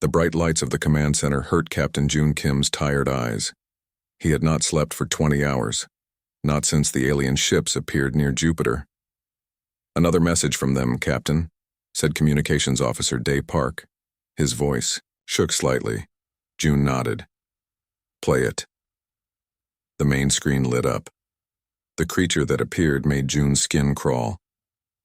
The bright lights of the command center hurt Captain June Kim's tired eyes. He had not slept for 20 hours, not since the alien ships appeared near Jupiter. "Another message from them, Captain," said Communications Officer Day Park. His voice shook slightly. June nodded. "Play it." The main screen lit up. The creature that appeared made June's skin crawl.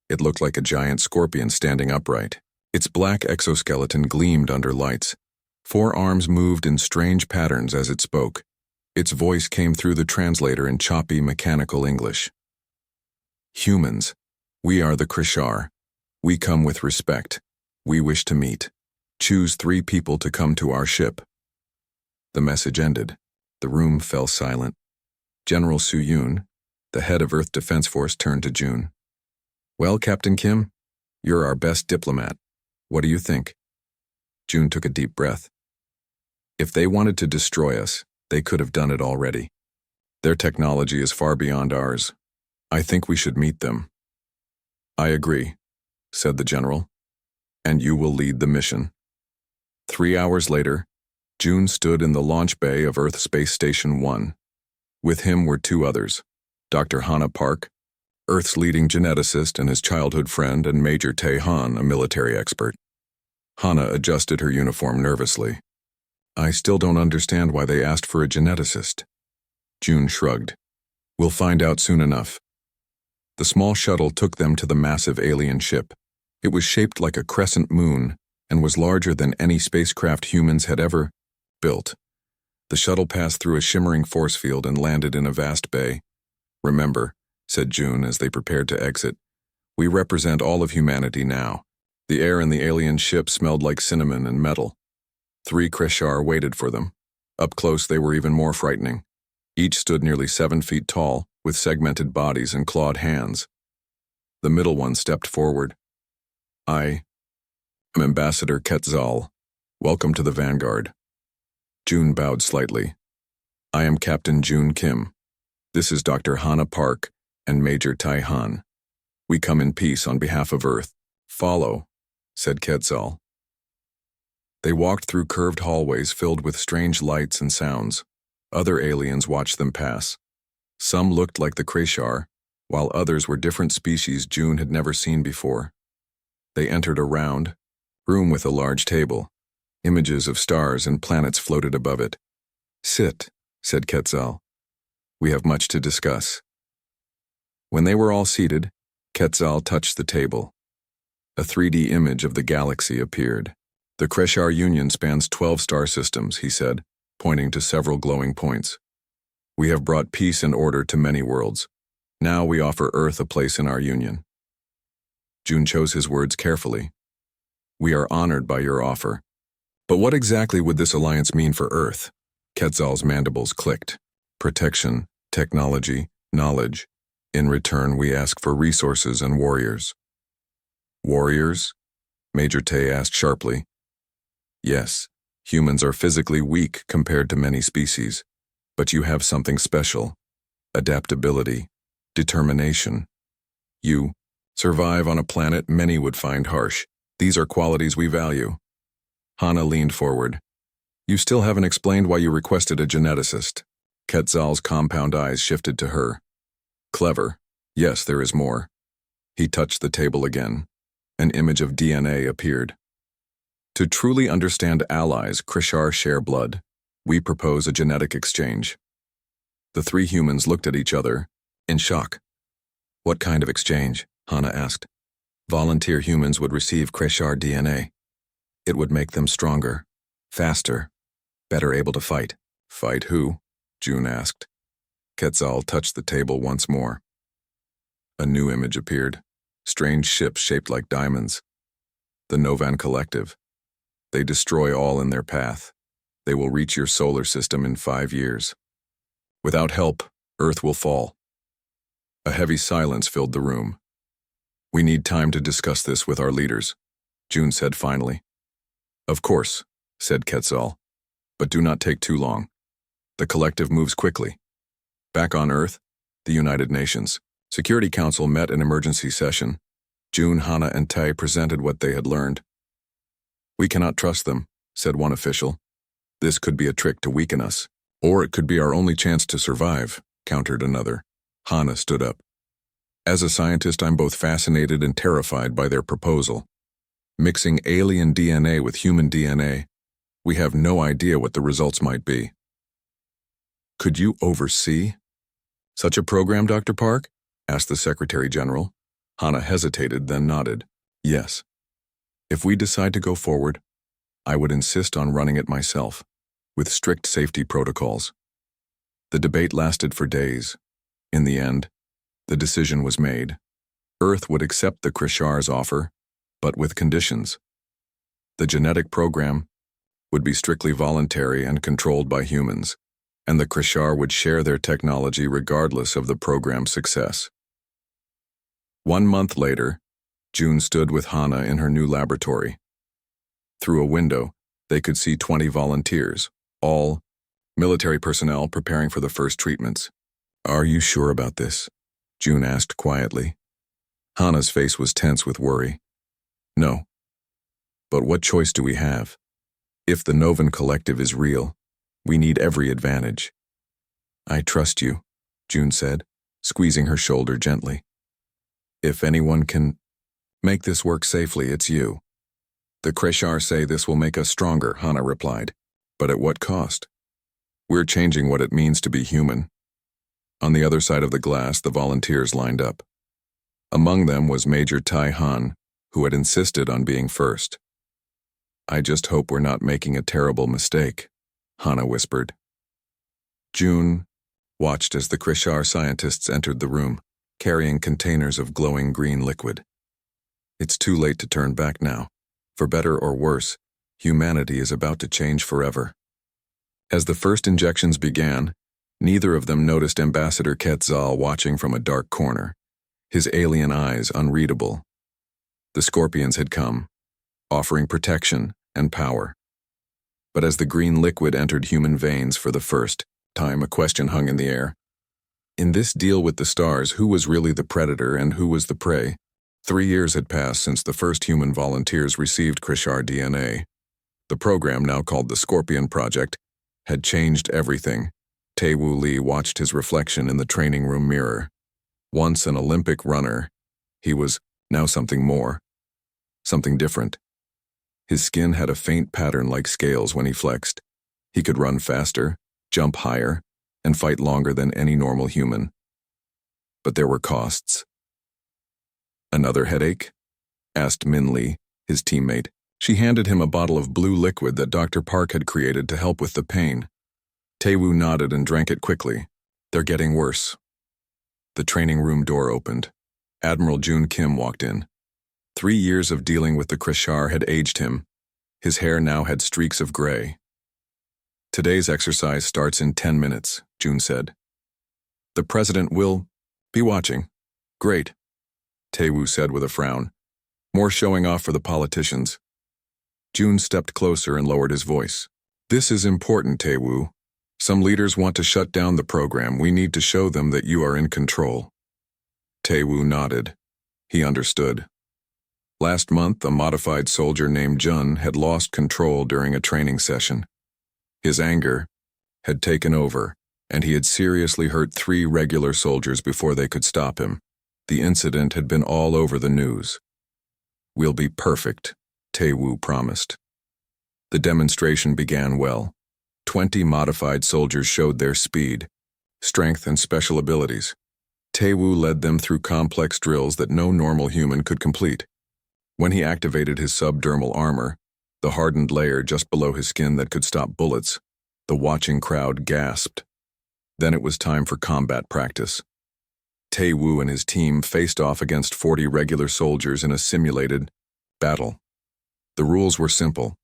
It looked like a giant scorpion standing upright. Its black exoskeleton gleamed under lights. 4 arms moved in strange patterns as it spoke. Its voice came through the translator in choppy, mechanical English. "Humans, we are the Krishar. We come with respect. We wish to meet. Choose 3 people to come to our ship." The message ended. The room fell silent. General Su-Yoon, the head of Earth Defense Force, turned to June. "Well, Captain Kim, you're our best diplomat. What do you think?" June took a deep breath. "If they wanted to destroy us, they could have done it already. Their technology is far beyond ours. I think we should meet them." "I agree," said the general. "And you will lead the mission." 3 hours later, June stood in the launch bay of Earth Space Station 1. With him were 2 others, Dr. Hana Park, Earth's leading geneticist and his childhood friend, and Major Tae-han, a military expert. Hana adjusted her uniform nervously. "I still don't understand why they asked for a geneticist." June shrugged. "We'll find out soon enough." The small shuttle took them to the massive alien ship. It was shaped like a crescent moon and was larger than any spacecraft humans had ever built. The shuttle passed through a shimmering force field and landed in a vast bay. "Remember," said June as they prepared to exit, "we represent all of humanity now." The air in the alien ship smelled like cinnamon and metal. 3 Krishar waited for them. Up close they were even more frightening. Each stood nearly 7 feet tall, with segmented bodies and clawed hands. The middle one stepped forward. "I am Ambassador Quetzal. Welcome to the Vanguard." June bowed slightly. "I am Captain June Kim. This is Dr. Hana Park and Major Tai-han. We come in peace on behalf of Earth." "Follow," said Quetzal. They walked through curved hallways filled with strange lights and sounds. Other aliens watched them pass. Some looked like the Krishar, while others were different species June had never seen before. They entered a round room with a large table. Images of stars and planets floated above it. "Sit," said Quetzal. "We have much to discuss." When they were all seated, Quetzal touched the table. A 3D image of the galaxy appeared. "The Krishar Union spans 12 star systems," he said, pointing to several glowing points. "We have brought peace and order to many worlds. Now we offer Earth a place in our union." June chose his words carefully. "We are honored by your offer. But what exactly would this alliance mean for Earth?" Quetzal's mandibles clicked. "Protection, technology, knowledge. In return, we ask for resources and warriors." "Warriors?" Major Tay asked sharply. "Yes, humans are physically weak compared to many species, but you have something special. Adaptability, determination. You survive on a planet many would find harsh. These are qualities we value." Hana leaned forward. "You still haven't explained why you requested a geneticist." Quetzal's compound eyes shifted to her. "Clever. Yes, there is more." He touched the table again. An image of DNA appeared. "To truly understand allies, Krishar share blood. We propose a genetic exchange." The 3 humans looked at each other, in shock. "What kind of exchange?" Hana asked. "Volunteer humans would receive Krishar DNA. It would make them stronger, faster, better able to fight." "Fight who?" June asked. Quetzal touched the table once more. A new image appeared. Strange ships shaped like diamonds. "The Novan Collective. They destroy all in their path. They will reach your solar system in 5 years. Without help, Earth will fall." A heavy silence filled the room. "We need time to discuss this with our leaders," June said finally. "Of course," said Quetzal, "but do not take too long. The collective moves quickly." Back on Earth, the United Nations Security Council met in emergency session. June, Hana, and Tai presented what they had learned. "We cannot trust them," said one official. This could be a trick to weaken us. Or it could be our only chance to survive, countered another. Hana stood up. As a scientist, I'm both fascinated and terrified by their proposal. Mixing alien DNA with human DNA, we have no idea what the results might be. Could you oversee such a program, Dr. Park? Asked the Secretary General. Hana hesitated, then nodded. Yes. If we decide to go forward, I would insist on running it myself, with strict safety protocols. The debate lasted for days. In the end, the decision was made. Earth would accept the Krishar's offer, but with conditions. The genetic program would be strictly voluntary and controlled by humans, and the Krishar would share their technology regardless of the program's success. 1 month later, June stood with Hana in her new laboratory. Through a window, they could see 20 volunteers, all military personnel preparing for the first treatments. Are you sure about this? June asked quietly. Hana's face was tense with worry. No. But what choice do we have? If the Novan Collective is real, we need every advantage. I trust you, June said, squeezing her shoulder gently. If anyone can make this work safely, it's you. The Kreshar say this will make us stronger, Hana replied. But at what cost? We're changing what it means to be human. On the other side of the glass, the volunteers lined up. Among them was Major Tai Han, who had insisted on being first. I just hope we're not making a terrible mistake, Hana whispered. June watched as the Krishar scientists entered the room, carrying containers of glowing green liquid. It's too late to turn back now. For better or worse, humanity is about to change forever. As the first injections began, neither of them noticed Ambassador Quetzal watching from a dark corner, his alien eyes unreadable. The scorpions had come, offering protection and power. But as the green liquid entered human veins for the first time, a question hung in the air. In this deal with the stars, who was really the predator and who was the prey? 3 years had passed since the first human volunteers received Krishar DNA. The program, now called the Scorpion Project, had changed everything. Tae-Woo Lee watched his reflection in the training room mirror. Once an Olympic runner, he was now something more, something different. His skin had a faint pattern like scales when he flexed. He could run faster, jump higher, and fight longer than any normal human. But there were costs. Another headache? Asked Min Lee, his teammate. She handed him a bottle of blue liquid that Dr. Park had created to help with the pain. Tae-Woo nodded and drank it quickly. They're getting worse. The training room door opened. Admiral June Kim walked in. 3 years of dealing with the Krishar had aged him. His hair now had streaks of gray. Today's exercise starts in 10 minutes, June said. The president will be watching. Great, Tae-Woo said with a frown. More showing off for the politicians. June stepped closer and lowered his voice. This is important, Tae-Woo. Some leaders want to shut down the program. We need to show them that you are in control. Tae-Woo nodded. He understood. Last month, a modified soldier named Jun had lost control during a training session. His anger had taken over, and he had seriously hurt 3 regular soldiers before they could stop him. The incident had been all over the news. We'll be perfect, Tae-Woo promised. The demonstration began well. 20 modified soldiers showed their speed, strength, and special abilities. Tae-Woo led them through complex drills that no normal human could complete. When he activated his subdermal armor, the hardened layer just below his skin that could stop bullets, the watching crowd gasped. Then it was time for combat practice. Tae-Woo and his team faced off against 40 regular soldiers in a simulated battle. The rules were simple.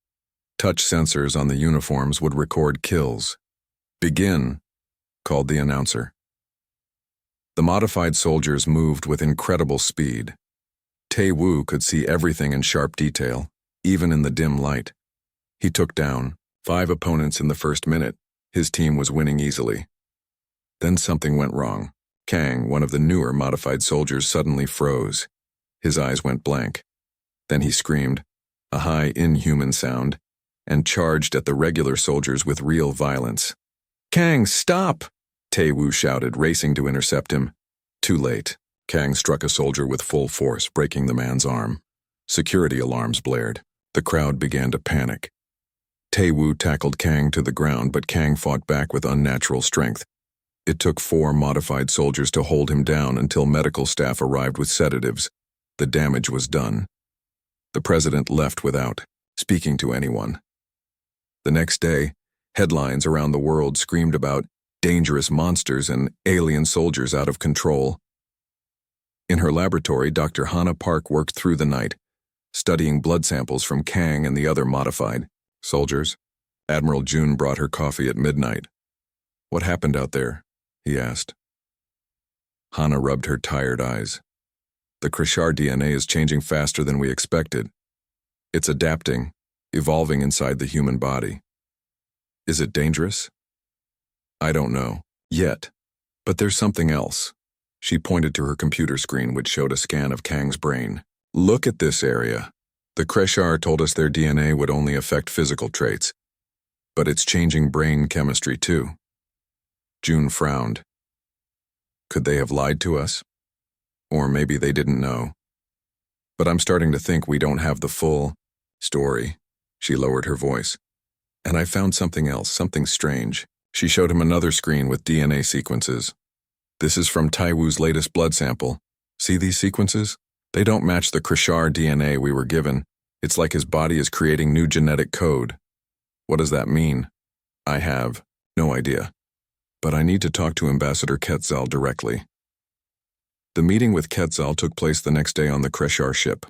Touch sensors on the uniforms would record kills. Begin, called the announcer. The modified soldiers moved with incredible speed. Tae-Woo could see everything in sharp detail, even in the dim light. He took down 5 opponents in the first minute. His team was winning easily. Then something went wrong. Kang, one of the newer modified soldiers, suddenly froze. His eyes went blank. Then he screamed, a high, inhuman sound, and charged at the regular soldiers with real violence. "Kang, stop!" Tae-woo shouted, racing to intercept him. Too late. Kang struck a soldier with full force, breaking the man's arm. Security alarms blared. The crowd began to panic. Tae-woo tackled Kang to the ground, but Kang fought back with unnatural strength. It took 4 modified soldiers to hold him down until medical staff arrived with sedatives. The damage was done. The president left without speaking to anyone. The next day, headlines around the world screamed about dangerous monsters and alien soldiers out of control. In her laboratory, Dr. Hana Park worked through the night, studying blood samples from Kang and the other modified soldiers. Admiral June brought her coffee at midnight. "What happened out there?" he asked. Hana rubbed her tired eyes. "The Krishar DNA is changing faster than we expected. It's adapting, evolving inside the human body. Is it dangerous? I don't know, yet. But there's something else." She pointed to her computer screen, which showed a scan of Kang's brain. "Look at this area. The Krishar told us their DNA would only affect physical traits, but it's changing brain chemistry too." June frowned. Could they have lied to us? Or maybe they didn't know. But I'm starting to think we don't have the full story. She lowered her voice. And I found something else, something strange. She showed him another screen with DNA sequences. "This is from Tae-woo's latest blood sample. See these sequences? They don't match the Krishar DNA we were given. It's like his body is creating new genetic code." "What does that mean?" "I have no idea. But I need to talk to Ambassador Quetzal directly." The meeting with Quetzal took place the next day on the Krishar ship.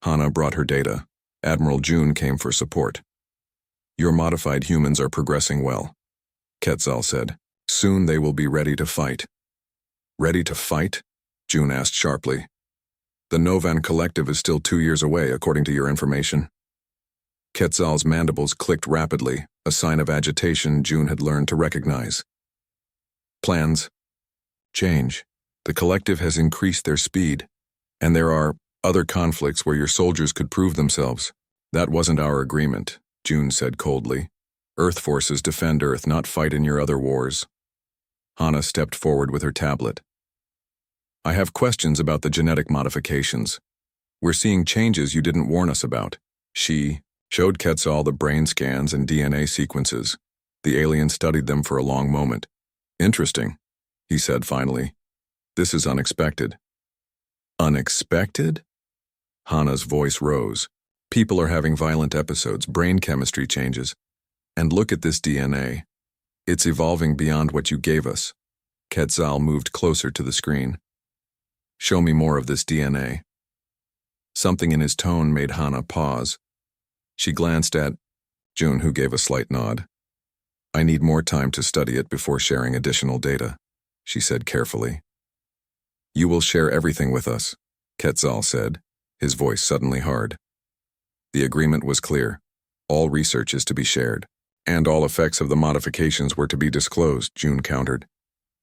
Hana brought her data. Admiral June came for support. "Your modified humans are progressing well," Quetzal said. "Soon they will be ready to fight." "Ready to fight?" June asked sharply. "The Novan Collective is still 2 years away, according to your information." Quetzal's mandibles clicked rapidly, a sign of agitation June had learned to recognize. "Plans change. The Collective has increased their speed, and there are other conflicts where your soldiers could prove themselves." "That wasn't our agreement," June said coldly. "Earth forces defend Earth, not fight in your other wars." Hana stepped forward with her tablet. "I have questions about the genetic modifications. We're seeing changes you didn't warn us about." She showed Quetzal the brain scans and DNA sequences. The alien studied them for a long moment. "Interesting," he said finally. "This is unexpected." "Unexpected?" Hana's voice rose. "People are having violent episodes, brain chemistry changes. And look at this DNA. It's evolving beyond what you gave us." Quetzal moved closer to the screen. "Show me more of this DNA." Something in his tone made Hana pause. She glanced at June, who gave a slight nod. "I need more time to study it before sharing additional data," she said carefully. "You will share everything with us," Quetzal said, his voice suddenly hard. The agreement was clear. All research is to be shared. "And all effects of the modifications were to be disclosed," June countered.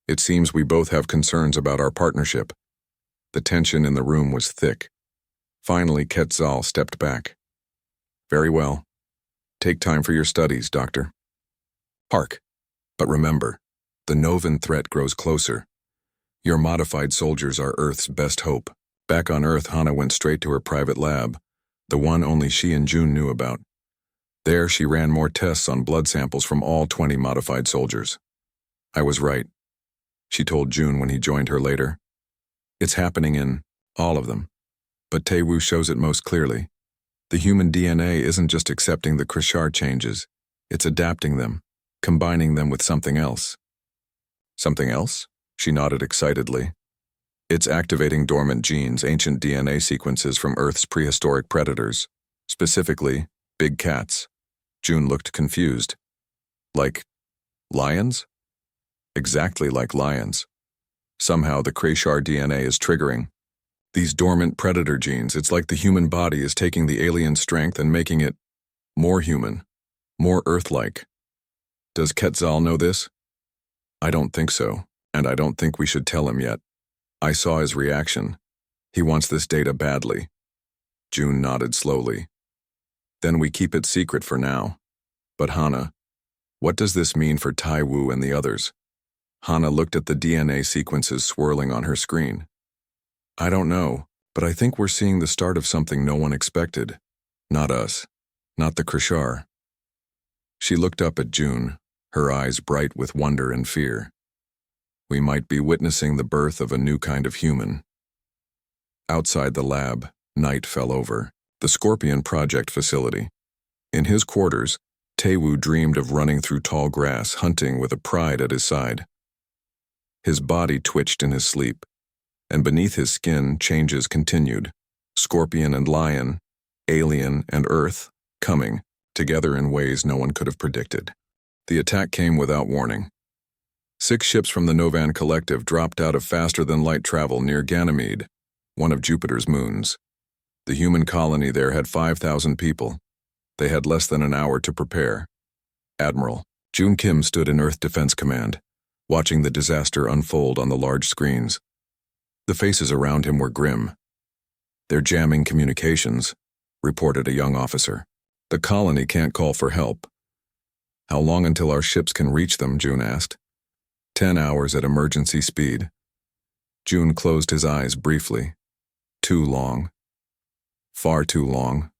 "It seems we both have concerns about our partnership." The tension in the room was thick. Finally, Quetzal stepped back. "Very well. Take time for your studies, Doctor. Hark. But remember, the Novan threat grows closer. Your modified soldiers are Earth's best hope." Back on Earth, Hana went straight to her private lab, the one only she and June knew about. There, she ran more tests on blood samples from all 20 modified soldiers. "I was right," she told June when he joined her later. "It's happening in all of them. But Tae-woo shows it most clearly. The human DNA isn't just accepting the Krishar changes, it's adapting them, combining them with something else." "Something else?" She nodded excitedly. "It's activating dormant genes, ancient DNA sequences from Earth's prehistoric predators, specifically big cats." June looked confused. "Like lions?" "Exactly like lions. Somehow the Krishar DNA is triggering these dormant predator genes. It's like the human body is taking the alien strength and making it more human, more Earth-like." "Does Quetzal know this?" "I don't think so, and I don't think we should tell him yet. I saw his reaction. He wants this data badly." June nodded slowly. "Then we keep it secret for now." But Hana, what does this mean for Tai Wu and the others? Hana looked at the DNA sequences swirling on her screen. I don't know, but I think we're seeing the start of something no one expected. Not us. Not the Krishar. She looked up at June, her eyes bright with wonder and fear. We might be witnessing the birth of a new kind of human. Outside the lab, night fell over the Scorpion Project facility. In his quarters, Taewoo dreamed of running through tall grass, hunting with a pride at his side. His body twitched in his sleep, and beneath his skin changes continued. Scorpion and lion, alien and earth, coming together in ways no one could have predicted. The attack came without warning. 6 ships from the Novan Collective dropped out of faster-than-light travel near Ganymede, one of Jupiter's moons. The human colony there had 5,000 people. They had less than an hour to prepare. Admiral June Kim stood in Earth Defense Command, watching the disaster unfold on the large screens. The faces around him were grim. They're jamming communications, reported a young officer. The colony can't call for help. How long until our ships can reach them? June asked. 10 hours at emergency speed. June closed his eyes briefly. Too long. Far too long.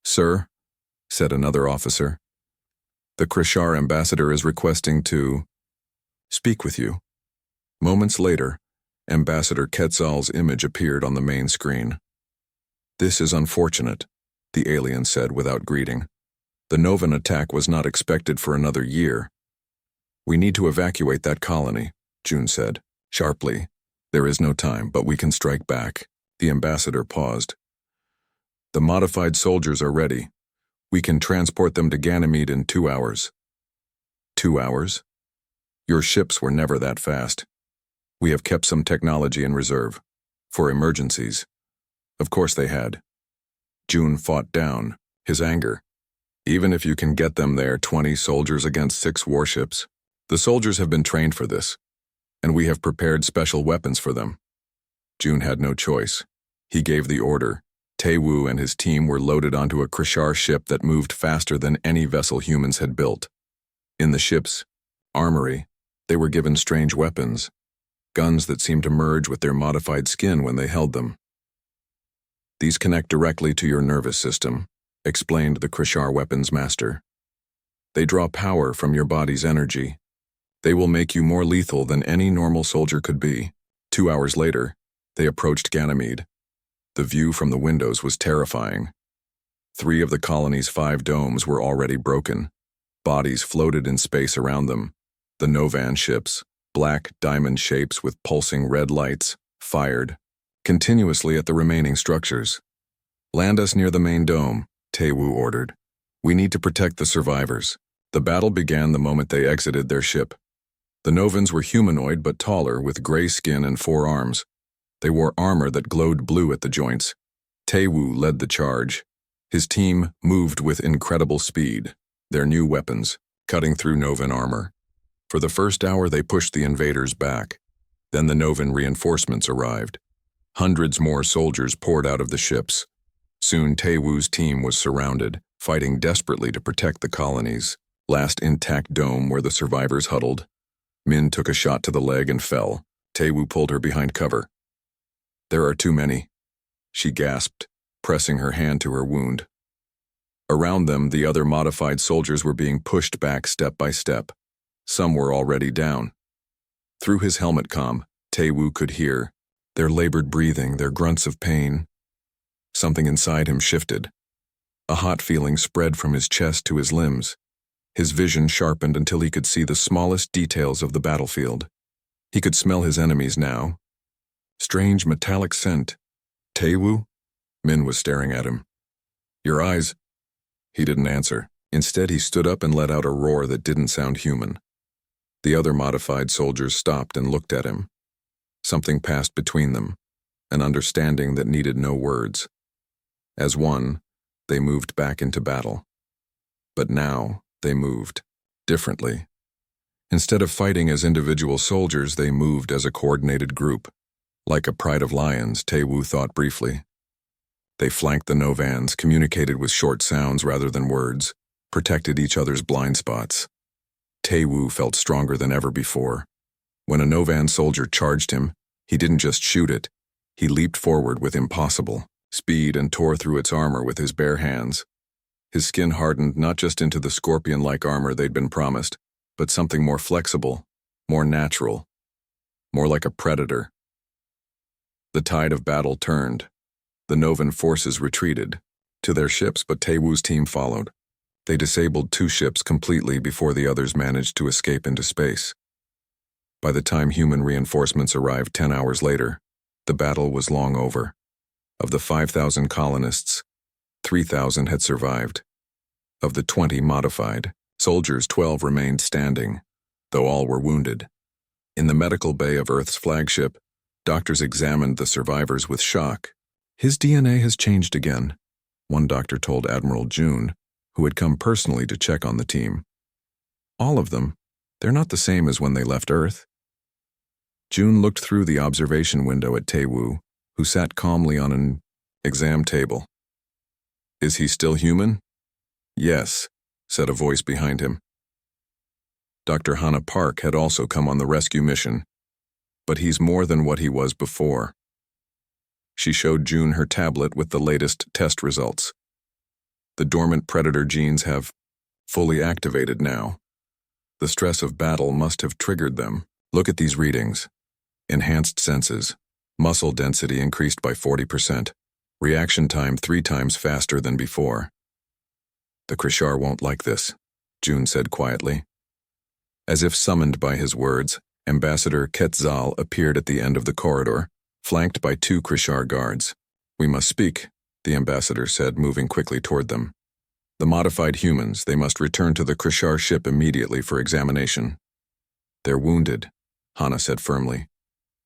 Sir, said another officer. The Krishar ambassador is requesting to speak with you. Moments later, Ambassador Quetzal's image appeared on the main screen. This is unfortunate, the alien said without greeting. The Novan attack was not expected for another year. We need to evacuate that colony, June said, sharply. There is no time, but we can strike back. The ambassador paused. The modified soldiers are ready. We can transport them to Ganymede in 2 hours. 2 hours? Your ships were never that fast. We have kept some technology in reserve. For emergencies. Of course they had. June fought down his anger. Even if you can get them there, 20 soldiers against 6 warships. The soldiers have been trained for this, and we have prepared special weapons for them. June had no choice. He gave the order. Taewoo and his team were loaded onto a Krishar ship that moved faster than any vessel humans had built. In the ship's armory, they were given strange weapons, guns that seemed to merge with their modified skin when they held them. These connect directly to your nervous system, explained the Krishar weapons master. They draw power from your body's energy. They will make you more lethal than any normal soldier could be. 2 hours later, they approached Ganymede. The view from the windows was terrifying. 3 of the colony's 5 domes were already broken. Bodies floated in space around them. The Novan ships, black diamond shapes with pulsing red lights, fired continuously at the remaining structures. Land us near the main dome, Taewoo ordered. We need to protect the survivors. The battle began the moment they exited their ship. The Novans were humanoid but taller, with gray skin and 4 arms. They wore armor that glowed blue at the joints. Taewoo led the charge. His team moved with incredible speed, their new weapons cutting through Novan armor. For the first hour they pushed the invaders back. Then the Novan reinforcements arrived. Hundreds more soldiers poured out of the ships. Soon Taewoo's team was surrounded, fighting desperately to protect the colony's last intact dome where the survivors huddled. Min took a shot to the leg and fell. Taewoo pulled her behind cover. There are too many, she gasped, pressing her hand to her wound. Around them, the other modified soldiers were being pushed back step by step. Some were already down. Through his helmet comm, Taewoo could hear their labored breathing, their grunts of pain. Something inside him shifted. A hot feeling spread from his chest to his limbs. His vision sharpened until he could see the smallest details of the battlefield. He could smell his enemies now. Strange metallic scent. Taewoo? Min was staring at him. Your eyes. He didn't answer. Instead, he stood up and let out a roar that didn't sound human. The other modified soldiers stopped and looked at him. Something passed between them, an understanding that needed no words. As one, they moved back into battle. But now, they moved differently. Instead of fighting as individual soldiers, they moved as a coordinated group. Like a pride of lions, Taewoo thought briefly. They flanked the Novans, communicated with short sounds rather than words, protected each other's blind spots. Tae-woo felt stronger than ever before. When a Novan soldier charged him, he didn't just shoot it, he leaped forward with impossible speed and tore through its armor with his bare hands. His skin hardened not just into the scorpion-like armor they'd been promised, but something more flexible, more natural, more like a predator. The tide of battle turned. The Novan forces retreated to their ships, but Tae-woo's team followed. They disabled 2 ships completely before the others managed to escape into space. By the time human reinforcements arrived 10 hours later, the battle was long over. Of the 5,000 colonists, 3,000 had survived. Of the 20 modified soldiers, 12 remained standing, though all were wounded. In the medical bay of Earth's flagship, doctors examined the survivors with shock. "His DNA has changed again," one doctor told Admiral June, who had come personally to check on the team. "All of them. They're not the same as when they left Earth." June looked through the observation window at Tae-woo, who sat calmly on an exam table. "Is he still human?" "Yes," said a voice behind him. Dr. Hannah Park had also come on the rescue mission, but he's more than what he was before. She showed June her tablet with the latest test results. The dormant predator genes have fully activated now. The stress of battle must have triggered them. Look at these readings. Enhanced senses. Muscle density increased by 40%. Reaction time 3 times faster than before. "The Krishar won't like this," June said quietly. As if summoned by his words, Ambassador Quetzal appeared at the end of the corridor, flanked by 2 Krishar guards. "We must speak," the ambassador said, moving quickly toward them. "The modified humans, they must return to the Krishar ship immediately for examination." "They're wounded," Hannah said firmly.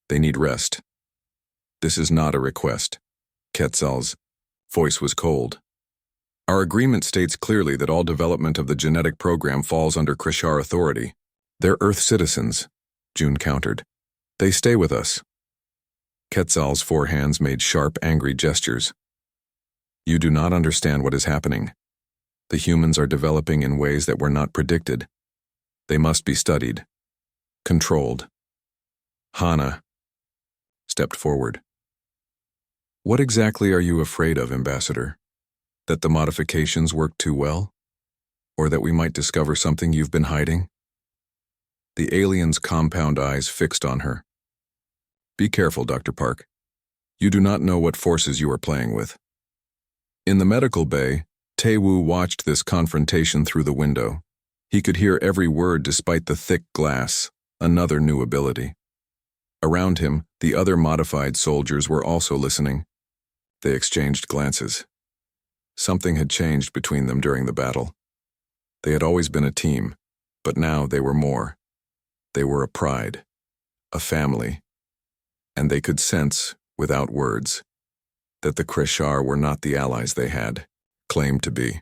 "They need rest." "This is not a request." Quetzal's voice was cold. "Our agreement states clearly that all development of the genetic program falls under Krishar authority. They're Earth citizens," June countered. "They stay with us." Quetzal's 4 hands made sharp, angry gestures. "You do not understand what is happening. The humans are developing in ways that were not predicted. They must be studied, controlled." Hannah stepped forward. "What exactly are you afraid of, Ambassador? That the modifications work too well? Or that we might discover something you've been hiding?" The alien's compound eyes fixed on her. "Be careful, Dr. Park. You do not know what forces you are playing with." In the medical bay, Tae-woo watched this confrontation through the window. He could hear every word despite the thick glass, another new ability. Around him, the other modified soldiers were also listening. They exchanged glances. Something had changed between them during the battle. They had always been a team, but now they were more. They were a pride, a family, and they could sense, without words, that the Krishar were not the allies they had claimed to be.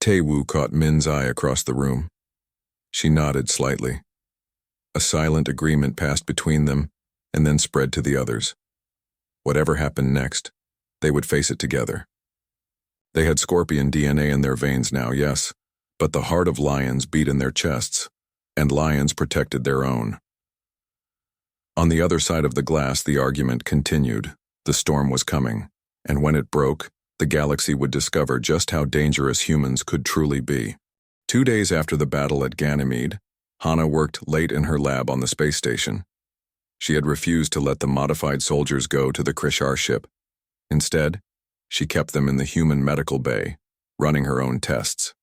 Tae-woo caught Min's eye across the room. She nodded slightly. A silent agreement passed between them and then spread to the others. Whatever happened next, they would face it together. They had scorpion DNA in their veins now, yes, but the heart of lions beat in their chests, and lions protected their own. On the other side of the glass, the argument continued. The storm was coming, and when it broke, the galaxy would discover just how dangerous humans could truly be. 2 days after the battle at Ganymede, Hannah worked late in her lab on the space station. She had refused to let the modified soldiers go to the Krishar ship. Instead, she kept them in the human medical bay, running her own tests.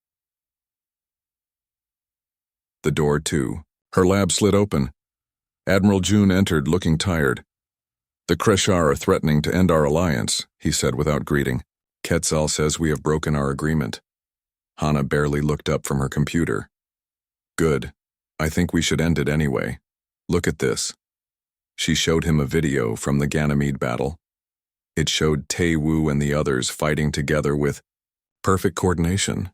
The door, too. Her lab slid open. Admiral June entered, looking tired. "The Krishar are threatening to end our alliance," he said without greeting. "Quetzal says we have broken our agreement." Hannah barely looked up from her computer. "Good. I think we should end it anyway. Look at this." She showed him a video from the Ganymede battle. It showed Tae-woo and the others fighting together with perfect coordination.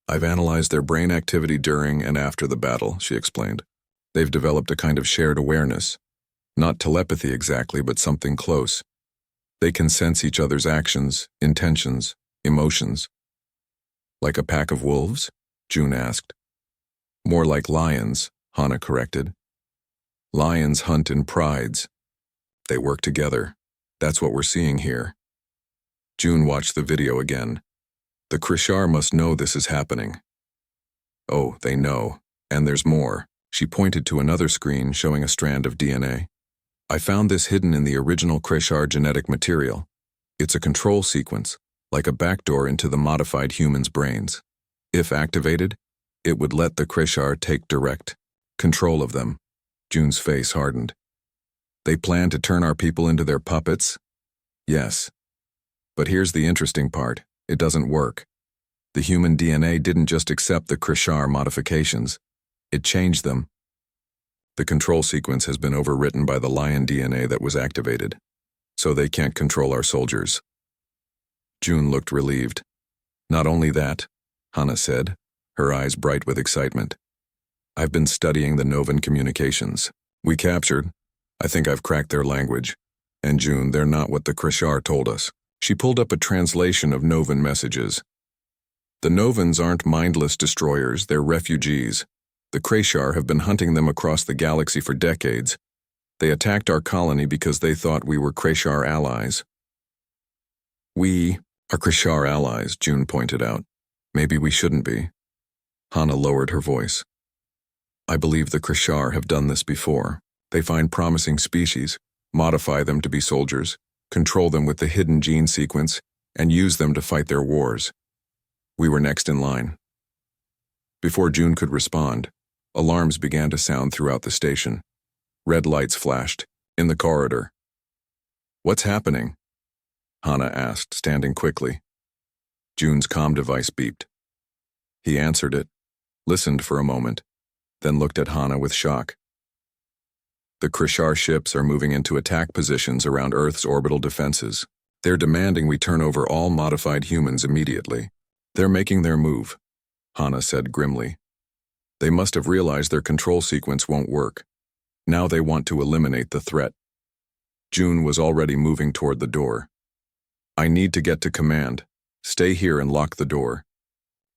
"I've analyzed their brain activity during and after the battle," she explained. "They've developed a kind of shared awareness. Not telepathy exactly, but something close. They can sense each other's actions, intentions, emotions. Like a pack of wolves? June asked. More like lions, Hana corrected. Lions hunt in prides. They work together. That's what we're seeing here. June watched the video again. The Krishar must know this is happening. Oh, they know. And there's more. She pointed to another screen showing a strand of DNA. I found this hidden in the original Krishar genetic material. It's a control sequence, like a backdoor into the modified human's brains. If activated, it would let the Krishar take direct control of them. June's face hardened. They plan to turn our people into their puppets? Yes. But here's the interesting part. It doesn't work. The human DNA didn't just accept the Krishar modifications. It changed them. The control sequence has been overwritten by the lion DNA that was activated, so they can't control our soldiers. June looked relieved. Not only that, Hana said, her eyes bright with excitement. I've been studying the Novan communications. We captured. I think I've cracked their language. And June, they're not what the Krishar told us. She pulled up a translation of Novan messages. The Novans aren't mindless destroyers, they're refugees. The Krishar have been hunting them across the galaxy for decades. They attacked our colony because they thought we were Krishar allies. We are Krishar allies, June pointed out. Maybe we shouldn't be. Hana lowered her voice. I believe the Krishar have done this before. They find promising species, modify them to be soldiers, control them with the hidden gene sequence, and use them to fight their wars. We were next in line. Before June could respond, alarms began to sound throughout the station. Red lights flashed, in the corridor. What's happening? Hana asked, standing quickly. June's comm device beeped. He answered it, listened for a moment, then looked at Hana with shock. The Krishar ships are moving into attack positions around Earth's orbital defenses. They're demanding we turn over all modified humans immediately. They're making their move, Hana said grimly. They must have realized their control sequence won't work. Now they want to eliminate the threat. June was already moving toward the door. I need to get to command. Stay here and lock the door.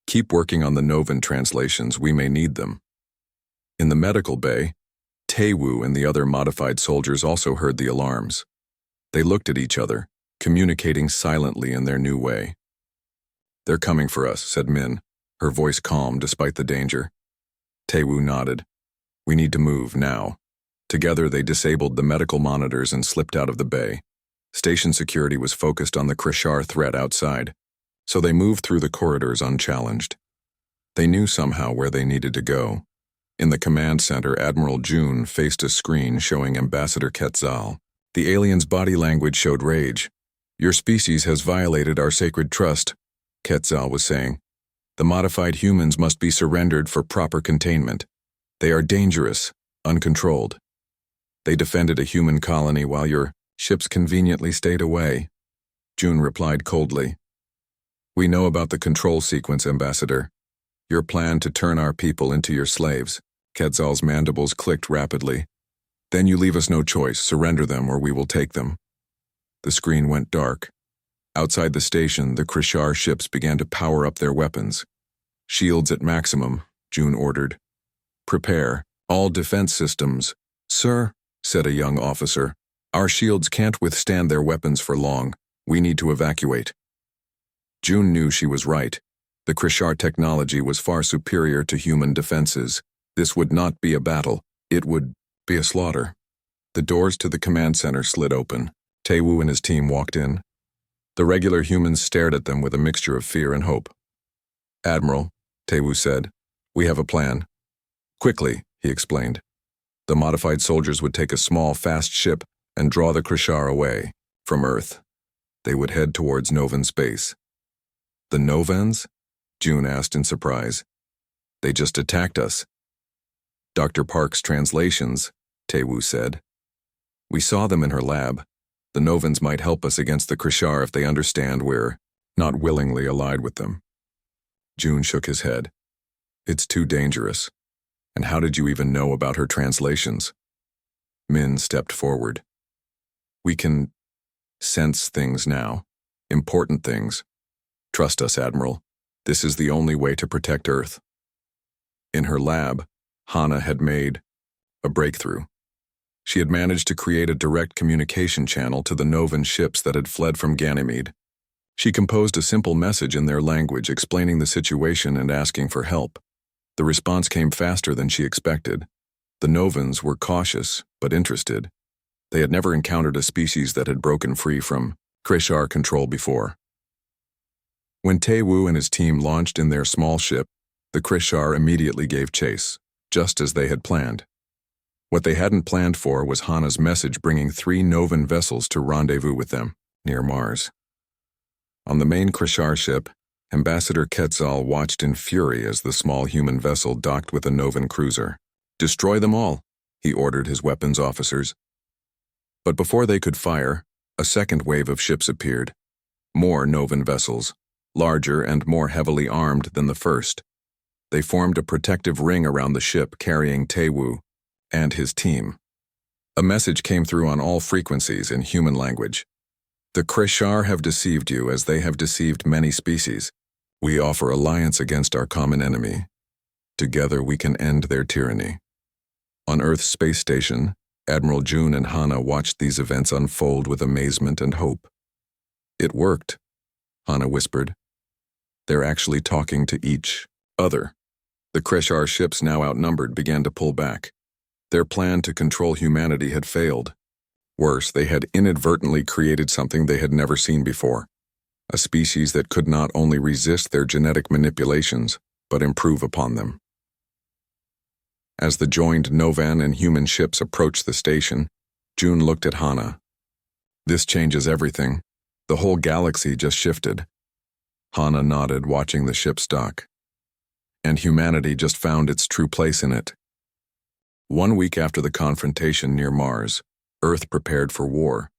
Keep working on the Novan translations, we may need them. In the medical bay, Taewoo and the other modified soldiers also heard the alarms. They looked at each other, communicating silently in their new way. They're coming for us, said Min, her voice calm despite the danger. Taewoo nodded. We need to move, now. Together they disabled the medical monitors and slipped out of the bay. Station security was focused on the Krishar threat outside, so they moved through the corridors unchallenged. They knew somehow where they needed to go. In the command center, Admiral June faced a screen showing Ambassador Quetzal. The alien's body language showed rage. Your species has violated our sacred trust, Quetzal was saying. The modified humans must be surrendered for proper containment. They are dangerous, uncontrolled. They defended a human colony while your ships conveniently stayed away. June replied coldly. We know about the control sequence, Ambassador. Your plan to turn our people into your slaves. Quetzal's mandibles clicked rapidly. Then you leave us no choice. Surrender them or we will take them. The screen went dark. Outside the station, the Krishar ships began to power up their weapons. Shields at maximum, June ordered. Prepare. All defense systems. Sir, said a young officer, our shields can't withstand their weapons for long. We need to evacuate. June knew she was right. The Krishar technology was far superior to human defenses. This would not be a battle. It would be a slaughter. The doors to the command center slid open. Taewoo and his team walked in. The regular humans stared at them with a mixture of fear and hope. Admiral, Taewoo said, we have a plan. Quickly, he explained. The modified soldiers would take a small, fast ship and draw the Krishar away from Earth. They would head towards Novan space. The Novans? June asked in surprise. They just attacked us. Dr. Park's translations, Taewoo said. We saw them in her lab. The Novans might help us against the Krishar if they understand we're not willingly allied with them. June shook his head. It's too dangerous. And how did you even know about her translations? Min stepped forward. We can sense things now. Important things. Trust us, Admiral. This is the only way to protect Earth. In her lab, Hana had made a breakthrough. She had managed to create a direct communication channel to the Novan ships that had fled from Ganymede. She composed a simple message in their language explaining the situation and asking for help. The response came faster than she expected. The Novans were cautious, but interested. They had never encountered a species that had broken free from Krishar control before. When Taewoo and his team launched in their small ship, the Krishar immediately gave chase, just as they had planned. What they hadn't planned for was Hana's message bringing 3 Novan vessels to rendezvous with them, near Mars. On the main Krishar ship, Ambassador Quetzal watched in fury as the small human vessel docked with a Novan cruiser. "Destroy them all," he ordered his weapons officers. But before they could fire, a second wave of ships appeared. More Novan vessels, larger and more heavily armed than the first. They formed a protective ring around the ship carrying Taewoo and his team. A message came through on all frequencies in human language. "The Krishar have deceived you as they have deceived many species. We offer alliance against our common enemy. Together we can end their tyranny." On Earth's space station, Admiral June and Hana watched these events unfold with amazement and hope. "It worked," Hana whispered. "They're actually talking to each other." The Krishar ships, now outnumbered, began to pull back. Their plan to control humanity had failed. Worse, they had inadvertently created something they had never seen before. A species that could not only resist their genetic manipulations, but improve upon them. As the joined Novan and human ships approached the station, June looked at Hana. "This changes everything. The whole galaxy just shifted." Hana nodded, watching the ship's dock. "And humanity just found its true place in it." 1 week after the confrontation near Mars, Earth prepared for war.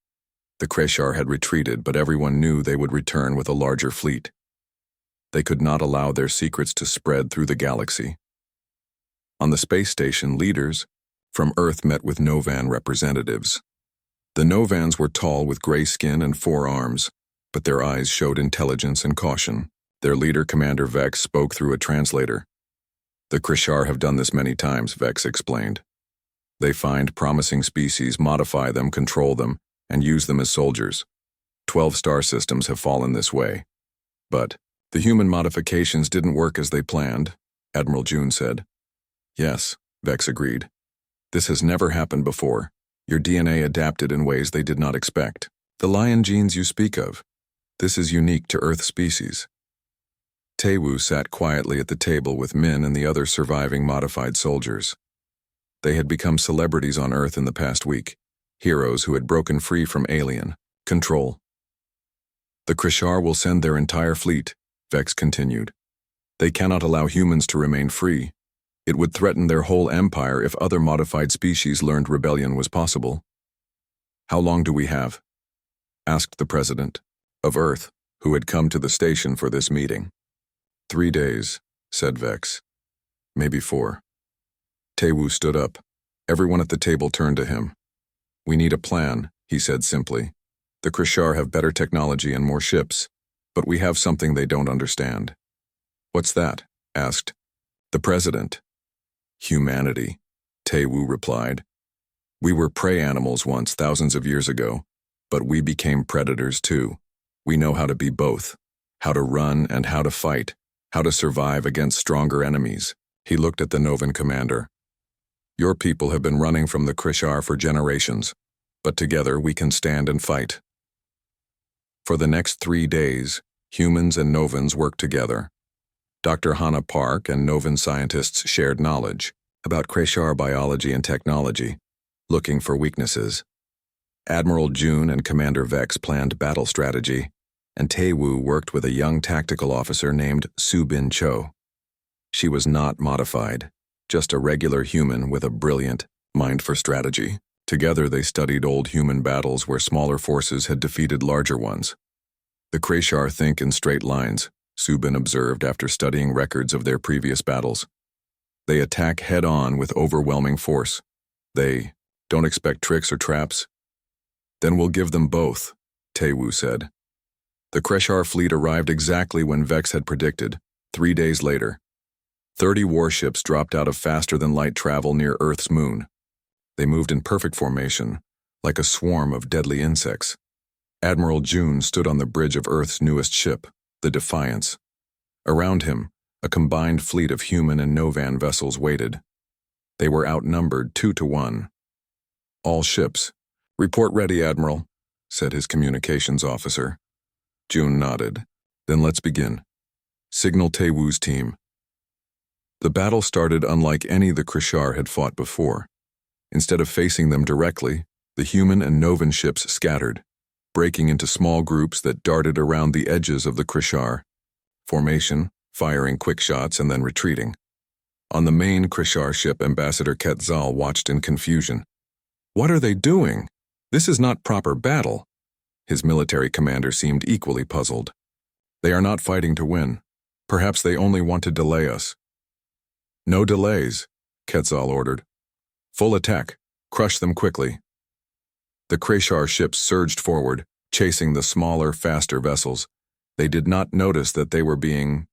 The Krishar had retreated, but everyone knew they would return with a larger fleet. They could not allow their secrets to spread through the galaxy. On the space station, leaders from Earth met with Novan representatives. The Novans were tall with gray skin and 4 arms, but their eyes showed intelligence and caution. Their leader, Commander Vex, spoke through a translator. "The Krishar have done this many times," Vex explained. "They find promising species, modify them, control them, and use them as soldiers. 12 star systems have fallen this way. But the human modifications didn't work as they planned," Admiral June said. "Yes," Vex agreed. "This has never happened before. Your DNA adapted in ways they did not expect. The lion genes you speak of. This is unique to Earth species." Taewoo sat quietly at the table with Min and the other surviving modified soldiers. They had become celebrities on Earth in the past week, heroes who had broken free from alien control. "The Krishar will send their entire fleet," Vex continued. "They cannot allow humans to remain free. It would threaten their whole empire if other modified species learned rebellion was possible." "How long do we have?" asked the president of Earth, who had come to the station for this meeting. 3 days, said Vex. "Maybe 4. Taewoo stood up. Everyone at the table turned to him. "We need a plan," he said simply. "The Krishar have better technology and more ships, but we have something they don't understand." "What's that?" asked the president. "Humanity," Taewoo replied. "We were prey animals once, thousands of years ago, but we became predators too. We know how to be both, how to run and how to fight, how to survive against stronger enemies." He looked at the Novan commander. "Your people have been running from the Krishar for generations, but together we can stand and fight." For the next 3 days, humans and Novans worked together. Dr. Hana Park and Novan scientists shared knowledge about Krishar biology and technology, looking for weaknesses. Admiral June and Commander Vex planned battle strategy, and Taewoo worked with a young tactical officer named Subin Cho. She was not modified, just a regular human with a brilliant mind for strategy. Together they studied old human battles where smaller forces had defeated larger ones. "The Krishar think in straight lines," Subin observed after studying records of their previous battles. "They attack head-on with overwhelming force. They don't expect tricks or traps." "Then we'll give them both," Taewoo said. The Krishar fleet arrived exactly when Vex had predicted, 3 days later, 30 warships dropped out of faster-than-light travel near Earth's moon. They moved in perfect formation, like a swarm of deadly insects. Admiral June stood on the bridge of Earth's newest ship, the Defiance. Around him, a combined fleet of human and Novan vessels waited. They were outnumbered 2-1. All ships. "Report ready, Admiral," said his communications officer. June nodded. "Then let's begin. Signal Taewoo's team." The battle started unlike any the Krishar had fought before. Instead of facing them directly, the human and Novan ships scattered, breaking into small groups that darted around the edges of the Krishar. Formation, firing quick shots and then retreating. On the main Krishar ship, Ambassador Quetzal watched in confusion. "What are they doing? This is not proper battle." His military commander seemed equally puzzled. "They are not fighting to win. Perhaps they only want to delay us." "No delays," Quetzal ordered. "Full attack. Crush them quickly." The Krishar ships surged forward, chasing the smaller, faster vessels. They did not notice that they were being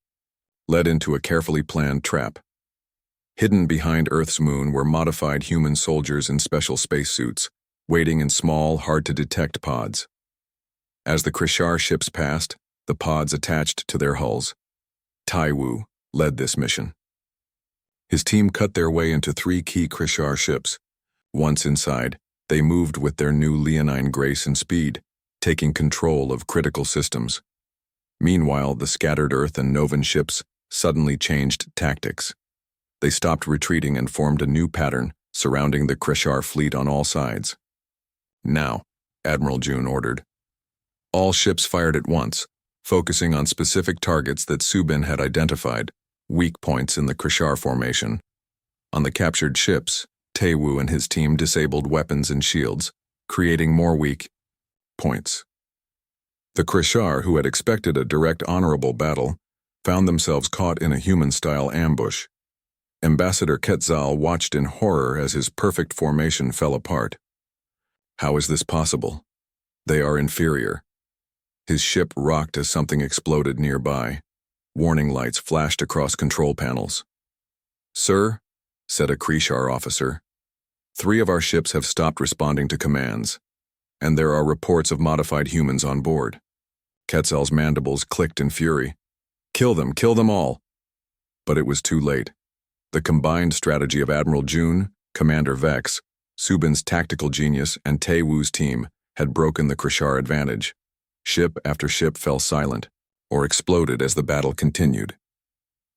led into a carefully planned trap. Hidden behind Earth's moon were modified human soldiers in special spacesuits, waiting in small, hard-to-detect pods. As the Krishar ships passed, the pods attached to their hulls. Taewoo led this mission. His team cut their way into 3 key Krishar ships. Once inside, they moved with their new leonine grace and speed, taking control of critical systems. Meanwhile, the scattered Earth and Novan ships suddenly changed tactics. They stopped retreating and formed a new pattern, surrounding the Krishar fleet on all sides. "Now," Admiral June ordered. All ships fired at once, focusing on specific targets that Subin had identified, weak points in the Krishar formation. On the captured ships, Taewoo and his team disabled weapons and shields, creating more weak points. The Krishar, who had expected a direct honorable battle, found themselves caught in a human-style ambush. Ambassador Quetzal watched in horror as his perfect formation fell apart. How is this possible? They are inferior. His ship rocked as something exploded nearby. Warning lights flashed across control panels. "Sir," said a Krishar officer, "3 of our ships have stopped responding to commands, and there are reports of modified humans on board." Quetzal's mandibles clicked in fury. Kill them all!" But it was too late. The combined strategy of Admiral June, Commander Vex, Subin's tactical genius, and Taewoo's team had broken the Krishar advantage. Ship after ship fell silent, or exploded as the battle continued.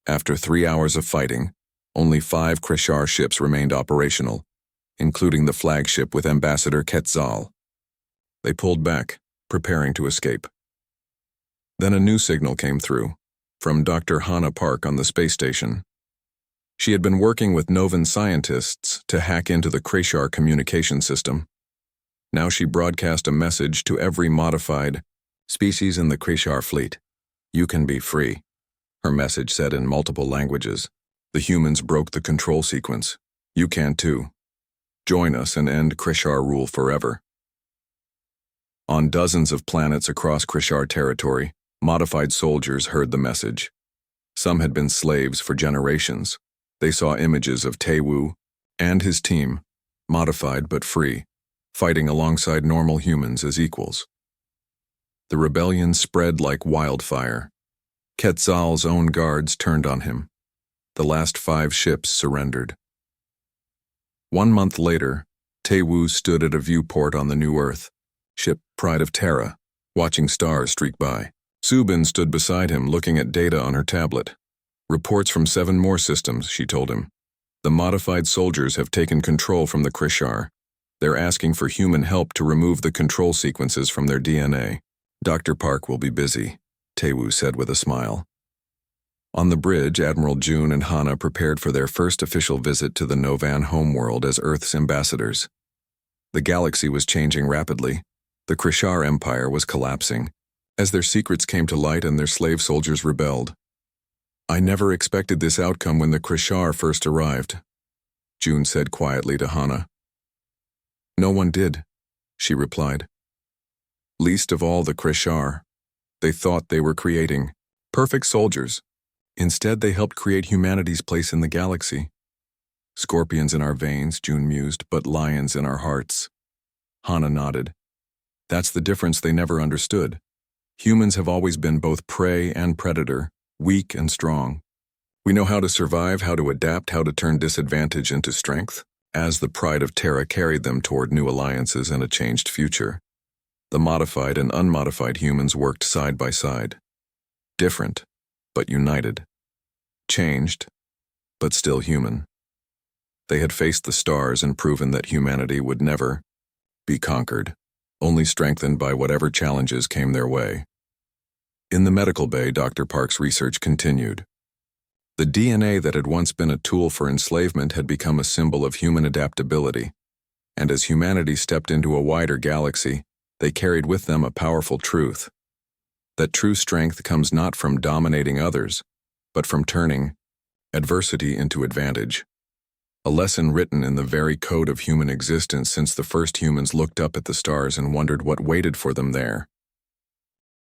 After 3 hours of fighting, only 5 Krishar ships remained operational, including the flagship with Ambassador Quetzal. They pulled back, preparing to escape. Then a new signal came through, from Dr. Hannah Park on the space station. She had been working with Novan scientists to hack into the Krishar communication system. Now she broadcast a message to every modified species in the Krishar fleet. "You can be free," her message said in multiple languages. "The humans broke the control sequence. You can too. Join us and end Krishar rule forever." On dozens of planets across Krishar territory, modified soldiers heard the message. Some had been slaves for generations. They saw images of Taewoo and his team, modified but free, fighting alongside normal humans as equals. The rebellion spread like wildfire. Quetzal's own guards turned on him. The last 5 ships surrendered. 1 month later, Taewoo stood at a viewport on the new Earth, ship Pride of Terra, watching stars streak by. Subin stood beside him, looking at data on her tablet. "Reports from 7 more systems," she told him. "The modified soldiers have taken control from the Krishar. They're asking for human help to remove the control sequences from their DNA. Dr. Park will be busy," Taewoo said with a smile. On the bridge, Admiral June and Hannah prepared for their first official visit to the Novan homeworld as Earth's ambassadors. The galaxy was changing rapidly. The Krishar Empire was collapsing, as their secrets came to light and their slave soldiers rebelled. "I never expected this outcome when the Krishar first arrived," June said quietly to Hannah. "No one did," she replied. "Least of all the Krishar. They thought they were creating perfect soldiers, Instead, they helped create humanity's place in the galaxy. Scorpions in our veins, June mused, but lions in our hearts. Hana nodded. That's the difference they never understood. Humans have always been both prey and predator, weak and strong. We know how to survive, how to adapt, how to turn disadvantage into strength. As the pride of Terra carried them toward new alliances and a changed future, the modified and unmodified humans worked side by side. Different, but united. Changed, but still human. They had faced the stars and proven that humanity would never be conquered, only strengthened by whatever challenges came their way. In the medical bay, Dr. Park's research continued. The DNA that had once been a tool for enslavement had become a symbol of human adaptability, and as humanity stepped into a wider galaxy, they carried with them a powerful truth. That true strength comes not from dominating others, but from turning adversity into advantage. A lesson written in the very code of human existence since the first humans looked up at the stars and wondered what waited for them there.